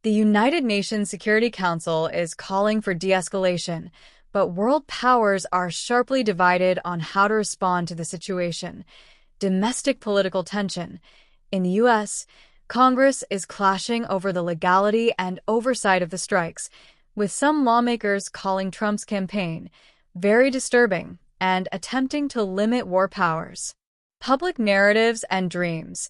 The United Nations Security Council is calling for de-escalation, but world powers are sharply divided on how to respond to the situation. Domestic political tension. In the U.S., Congress is clashing over the legality and oversight of the strikes, with some lawmakers calling Trump's campaign very disturbing and attempting to limit war powers. Public narratives and dreams.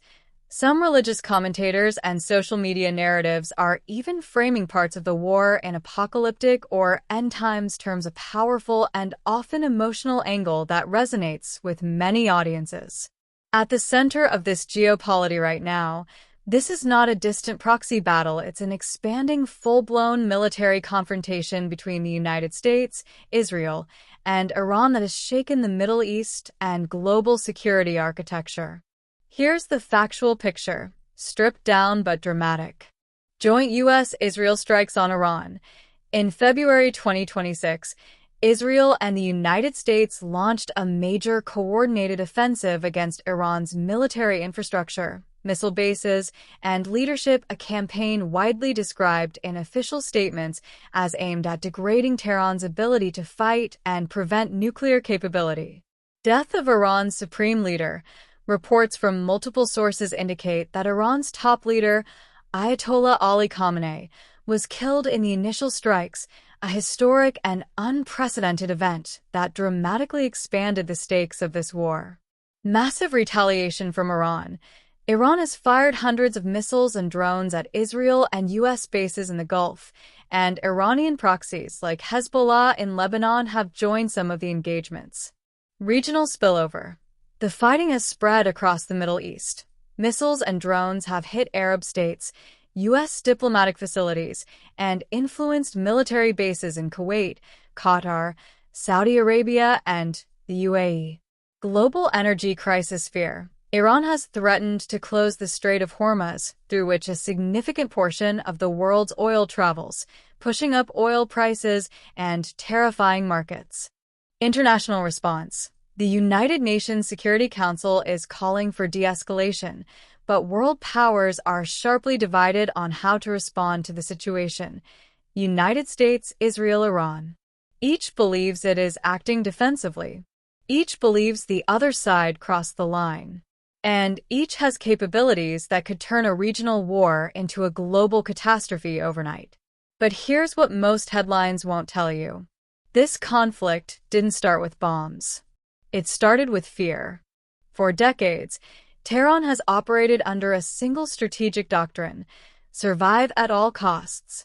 Some religious commentators and social media narratives are even framing parts of the war in apocalyptic or end times terms, a powerful and often emotional angle that resonates with many audiences. At the center of this geopolity right now, this is not a distant proxy battle, it's an expanding full-blown military confrontation between the United States, Israel, and Iran that has shaken the Middle East and global security architecture. Here's the factual picture, stripped down but dramatic. Joint U.S.-Israel strikes on Iran. In February 2026, Israel and the United States launched a major coordinated offensive against Iran's military infrastructure, missile bases, and leadership, a campaign widely described in official statements as aimed at degrading Tehran's ability to fight and prevent nuclear capability. Death of Iran's supreme leader. Reports from multiple sources indicate that Iran's top leader, Ayatollah Ali Khamenei, was killed in the initial strikes, a historic and unprecedented event that dramatically expanded the stakes of this war. Massive retaliation from Iran. Iran has fired hundreds of missiles and drones at Israel and U.S. bases in the Gulf, and Iranian proxies like Hezbollah in Lebanon have joined some of the engagements. Regional spillover. The fighting has spread across the Middle East. Missiles and drones have hit Arab states, U.S. diplomatic facilities, and influenced military bases in Kuwait, Qatar, Saudi Arabia, and the UAE. Global energy crisis fear. Iran has threatened to close the Strait of Hormuz, through which a significant portion of the world's oil travels, pushing up oil prices and terrifying markets. International response. The United Nations Security Council is calling for de-escalation, but world powers are sharply divided on how to respond to the situation. United States, Israel, Iran. Each believes it is acting defensively. Each believes the other side crossed the line. And each has capabilities that could turn a regional war into a global catastrophe overnight. But here's what most headlines won't tell you. This conflict didn't start with bombs. It started with fear. For decades, Tehran has operated under a single strategic doctrine: survive at all costs.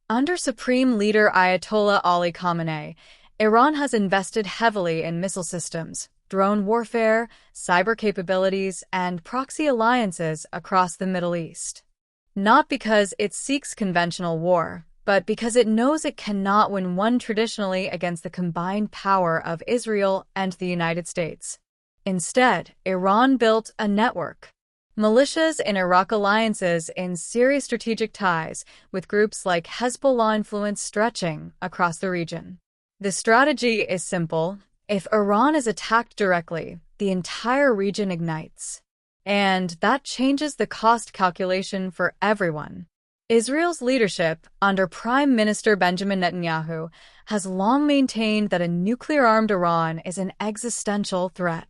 Under Supreme Leader Ayatollah Ali Khamenei, Iran has invested heavily in missile systems, drone warfare, cyber capabilities, and proxy alliances across the Middle East. Not because it seeks conventional war, but because it knows it cannot win one traditionally against the combined power of Israel and the United States. Instead, Iran built a network. Militias in Iraq, alliances in Syria, strategic ties with groups like Hezbollah, influence stretching across the region. The strategy is simple. If Iran is attacked directly, the entire region ignites. And that changes the cost calculation for everyone. Israel's leadership, under Prime Minister Benjamin Netanyahu, has long maintained that a nuclear-armed Iran is an existential threat.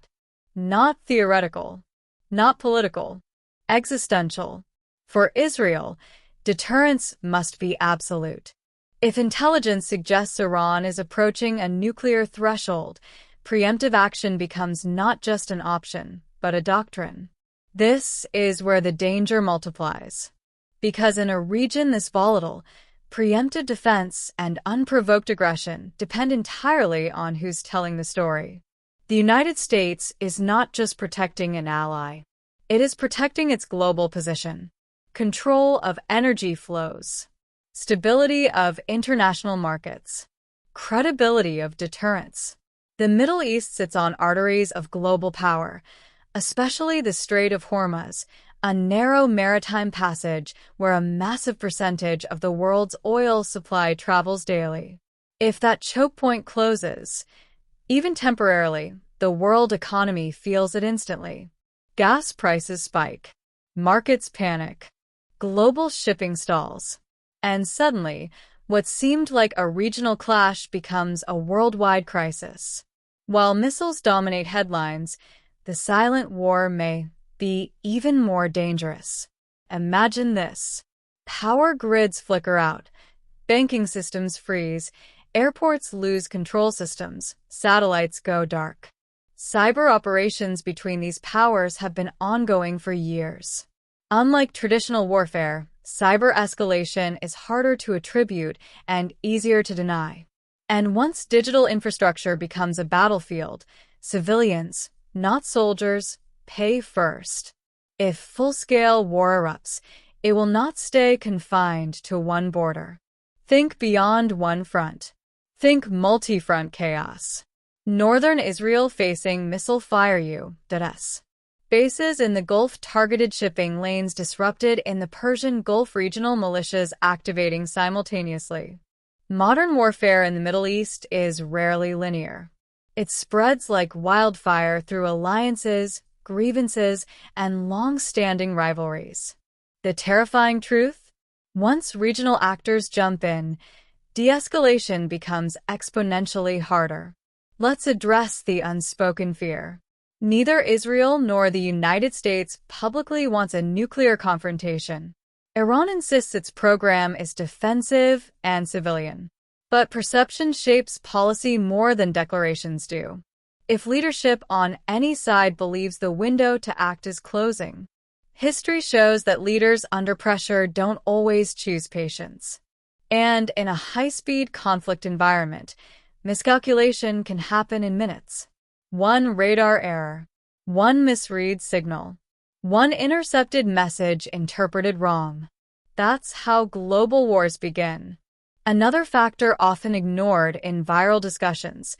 Not theoretical, not political, existential. For Israel, deterrence must be absolute. If intelligence suggests Iran is approaching a nuclear threshold, preemptive action becomes not just an option, but a doctrine. This is where the danger multiplies. Because in a region this volatile, preemptive defense and unprovoked aggression depend entirely on who's telling the story. The United States is not just protecting an ally. It is protecting its global position, control of energy flows, stability of international markets, credibility of deterrence. The Middle East sits on arteries of global power, especially the Strait of Hormuz, a narrow maritime passage where a massive percentage of the world's oil supply travels daily. If that choke point closes, even temporarily, the world economy feels it instantly. Gas prices spike. Markets panic. Global shipping stalls. And suddenly, what seemed like a regional clash becomes a worldwide crisis. While missiles dominate headlines, the silent war may be even more dangerous. Imagine this. Power grids flicker out, banking systems freeze, airports lose control systems, satellites go dark. Cyber operations between these powers have been ongoing for years. Unlike traditional warfare, cyber escalation is harder to attribute and easier to deny. And once digital infrastructure becomes a battlefield, civilians, not soldiers, pay first. If full-scale war erupts, it will not stay confined to one border. Think beyond one front. Think multi-front chaos. Northern Israel facing missile fire U.S. Bases in the Gulf targeted shipping lanes disrupted in the Persian Gulf regional militias activating simultaneously. Modern warfare in the Middle East is rarely linear. It spreads like wildfire through alliances, grievances, and long-standing rivalries. The terrifying truth? Once regional actors jump in, de-escalation becomes exponentially harder. Let's address the unspoken fear. Neither Israel nor the United States publicly wants a nuclear confrontation. Iran insists its program is defensive and civilian. But perception shapes policy more than declarations do. If leadership on any side believes the window to act is closing, history shows that leaders under pressure don't always choose patience. And in a high-speed conflict environment, miscalculation can happen in minutes. One radar error, one misread signal, one intercepted message interpreted wrong. That's how global wars begin. Another factor often ignored in viral discussions: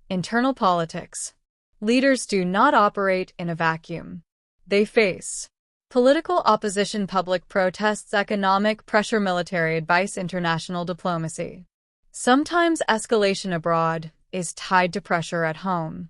internal politics. Leaders do not operate in a vacuum. They face political opposition, public protests, economic pressure, military advice, international diplomacy. Sometimes escalation abroad is tied to pressure at home.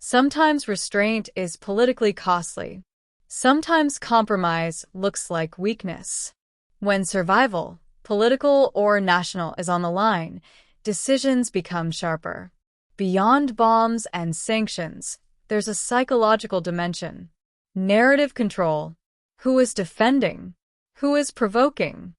Sometimes restraint is politically costly. Sometimes compromise looks like weakness. When survival, political or national, is on the line, decisions become sharper. Beyond bombs and sanctions, there's a psychological dimension. Narrative control. Who is defending? Who is provoking?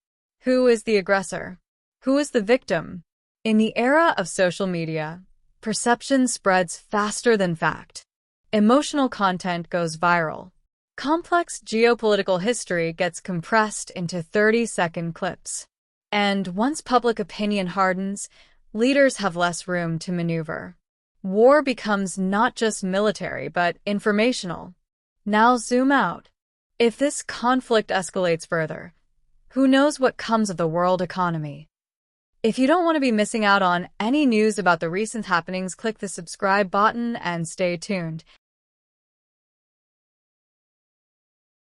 Who is the aggressor? Who is the victim? In the era of social media, perception spreads faster than fact. Emotional content goes viral. Complex geopolitical history gets compressed into 30-second clips. And once public opinion hardens, leaders have less room to maneuver. War becomes not just military, but informational. Now zoom out. If this conflict escalates further, who knows what comes of the world economy? If you don't want to be missing out on any news about the recent happenings, click the subscribe button and stay tuned.